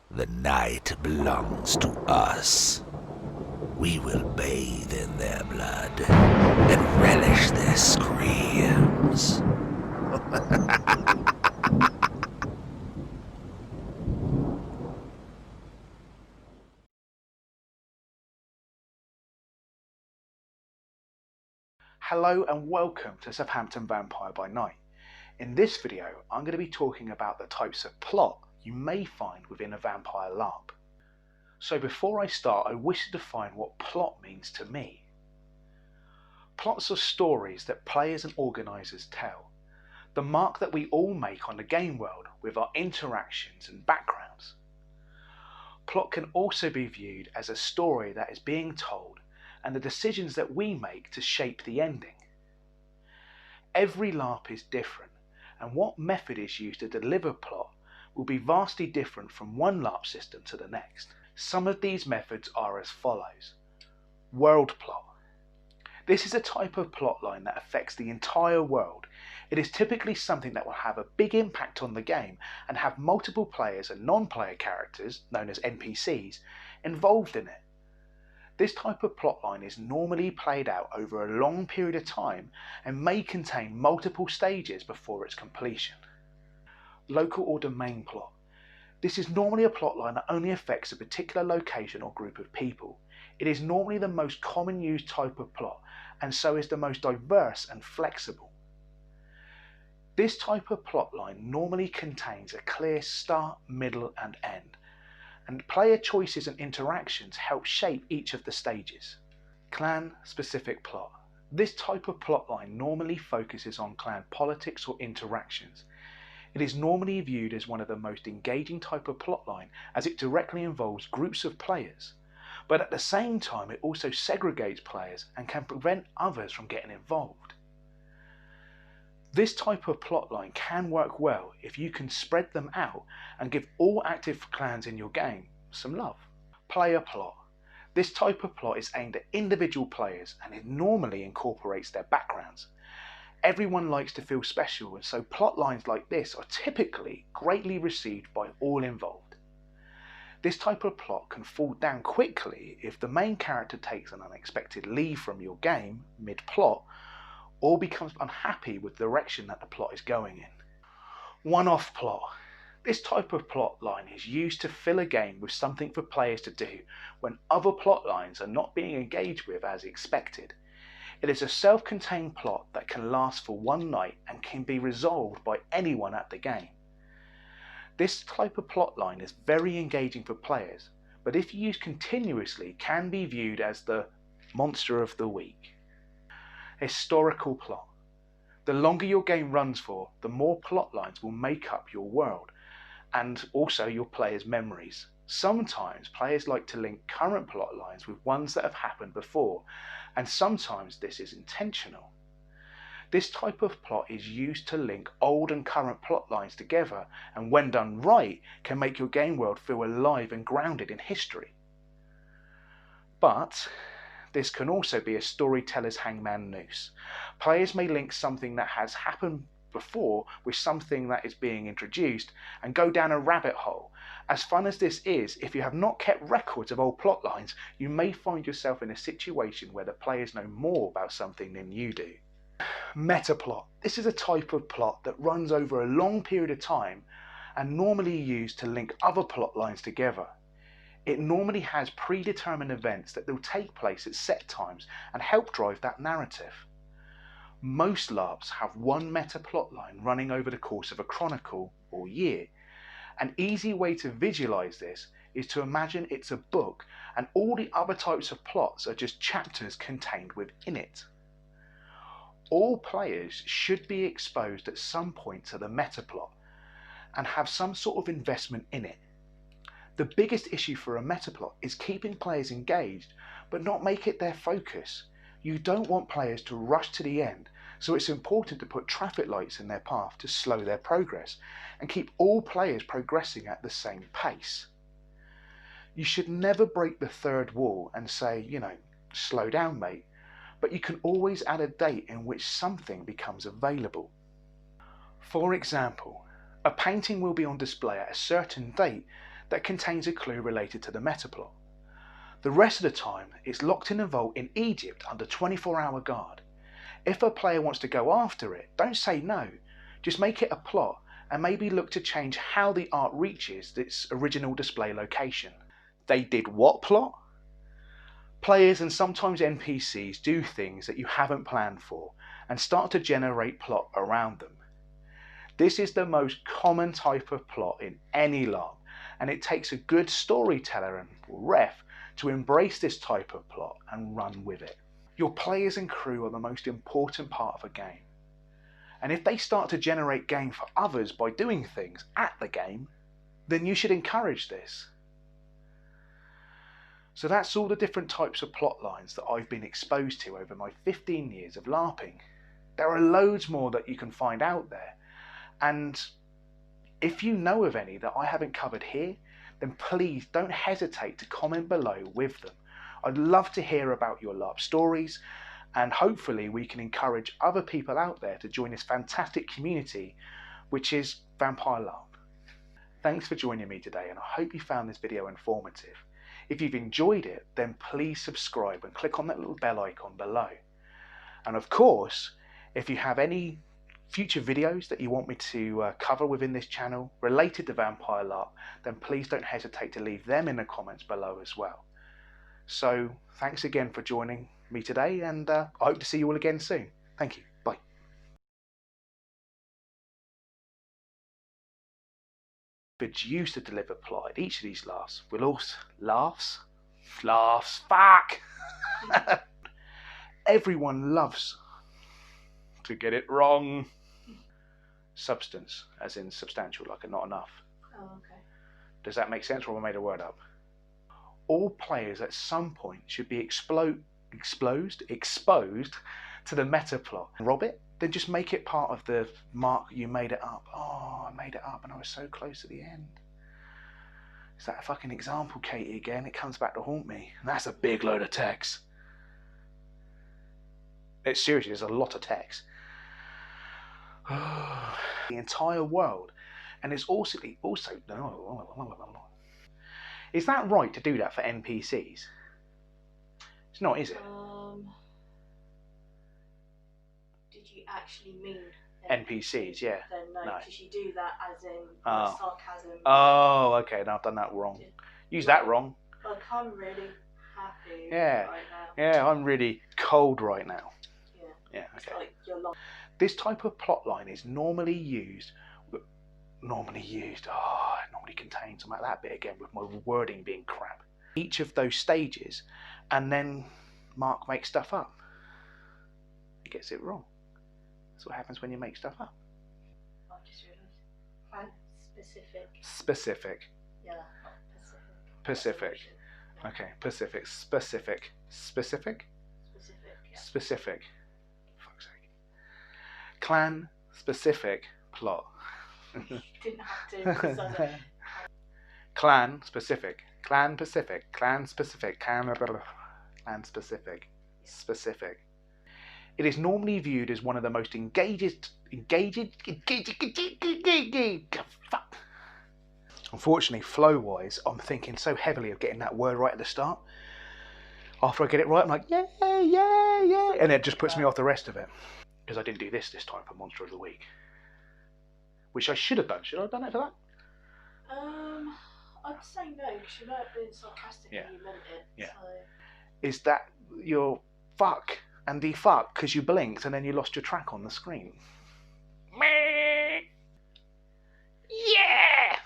The night belongs to us. We will bathe in their blood and relish their screams. Hello and welcome to Southampton Vampire by Night. In this video, I'm going to be talking about the types of plot you may find within a vampire LARP. So before I start, I wish to define what plot means to me. Plots are stories that players and organisers tell, the mark that we all make on the game world with our interactions and backgrounds. Plot can also be viewed as a story that is being told and the decisions that we make to shape the ending. Every LARP is different, and what method is used to deliver plot will be vastly different from one LARP system to the next. Some of these methods are as follows. World plot. This is a type of plotline that affects the entire world. It is typically something that will have a big impact on the game and have multiple players and non-player characters, known as NPCs, involved in it. This type of plotline is normally played out over a long period of time and may contain multiple stages before its completion. Local or domain plot. This is normally a plotline that only affects a particular location or group of people. It is normally the most common used type of plot, and so is the most diverse and flexible. This type of plotline normally contains a clear start, middle, and end, and player choices and interactions help shape each of the stages. Clan-specific plot. This type of plotline normally focuses on clan politics or interactions. It is normally viewed as one of the most engaging type of plotline as it directly involves groups of players, but at the same time it also segregates players and can prevent others from getting involved. This type of plotline can work well if you can spread them out and give all active clans in your game some love. Player plot. This type of plot is aimed at individual players and it normally incorporates their backgrounds. Everyone likes to feel special, and so plotlines like this are typically greatly received by all involved. This type of plot can fall down quickly if the main character takes an unexpected leave from your game mid-plot or becomes unhappy with the direction that the plot is going in. One-off plot. This type of plot line is used to fill a game with something for players to do when other plot lines are not being engaged with as expected. It is a self-contained plot that can last for one night and can be resolved by anyone at the game. This type of plot line is very engaging for players, but if used continuously can be viewed as the monster of the week. Historical plot. The longer your game runs for, the more plot lines will make up your world and also your players' memories. Sometimes players like to link current plot lines with ones that have happened before, and sometimes this is intentional. This type of plot is used to link old and current plot lines together, and when done right, can make your game world feel alive and grounded in history. But this can also be a storyteller's hangman noose. Players may link something that has happened before with something that is being introduced and go down a rabbit hole. As fun as this is, if you have not kept records of old plot lines, you may find yourself in a situation where the players know more about something than you do. Metaplot. This is a type of plot that runs over a long period of time and normally used to link other plot lines together. It normally has predetermined events that will take place at set times and help drive that narrative. Most LARPs have one meta plotline running over the course of a chronicle or year. An easy way to visualize this is to imagine it's a book and all the other types of plots are just chapters contained within it. All players should be exposed at some point to the meta plot and have some sort of investment in it. The biggest issue for a metaplot is keeping players engaged, but not make it their focus. You don't want players to rush to the end, so it's important to put traffic lights in their path to slow their progress and keep all players progressing at the same pace. You should never break the third wall and say, slow down mate, but you can always add a date in which something becomes available. For example, a painting will be on display at a certain date that contains a clue related to the Metaplot. The rest of the time, it's locked in a vault in Egypt under 24-hour guard. If a player wants to go after it, don't say no. Just make it a plot and maybe look to change how the art reaches its original display location. They did what plot? Players and sometimes NPCs do things that you haven't planned for and start to generate plot around them. This is the most common type of plot in any LARP, and it takes a good storyteller and ref to embrace this type of plot and run with it. Your players and crew are the most important part of a game, and if they start to generate gain for others by doing things at the game, then you should encourage this. So that's all the different types of plot lines that I've been exposed to over my 15 years of LARPing. There are loads more that you can find out there, and if you know of any that I haven't covered here, then please don't hesitate to comment below with them. I'd love to hear about your LARP stories, and hopefully we can encourage other people out there to join this fantastic community, which is Vampire LARP. Thanks for joining me today, and I hope you found this video informative. If you've enjoyed it, then please subscribe and click on that little bell icon below. And of course, if you have any future videos that you want me to cover within this channel related to Vampire LARP, then please don't hesitate to leave them in the comments below as well. So thanks again for joining me today, and I hope to see you all again soon. Thank you. Bye. Used to deliver plot at each of these laughs. We'll also laughs. Fuck. Everyone loves to get it wrong. Substance, as in substantial, like a not enough. Oh, okay. Does that make sense, or have I made a word up? All players at some point should be exposed to the Metaplot. Rob it? Then just make it part of the mark you made it up. Oh, I made it up and I was so close to the end. Is that a fucking example, Katie, again? It comes back to haunt me. And that's a big load of text. It's seriously, there's a lot of text. The entire world. And it's also is that right to do that for NPCs? It's not, is it? Did you actually mean NPCs? Yeah. Then no, No. because you do that as in sarcasm. Oh, okay. No, I've done that wrong. Use that wrong. Like, I'm really happy Yeah. right now. Yeah, I'm really cold right now. Yeah. Yeah, okay. It's like you're lost. This type of plot line is normally contains, I'm at that bit again with my wording being crap. Each of those stages, and then Mark makes stuff up. He gets it wrong. That's what happens when you make stuff up. I've just realised. Fan specific. Specific. Yeah, not Pacific. Pacific. Okay, Pacific. Specific. Specific? Specific, yeah. Specific. Fuck's sake. Clan specific plot. You didn't have to. Because Clan specific. Clan Pacific. Clan specific. Clan specific. Specific. It is normally viewed as one of the most fuck. Unfortunately, flow-wise, I'm thinking so heavily of getting that word right at the start. After I get it right, I'm like, yeah, and it just puts me off the rest of it. Because I didn't do this time for Monster of the Week. Which I should have done. Should I have done it for that? I'd say no, because you might have been sarcastic when you meant it. Yeah. So. Is that your fuck and the fuck because you blinked and then you lost your track on the screen? Yeah!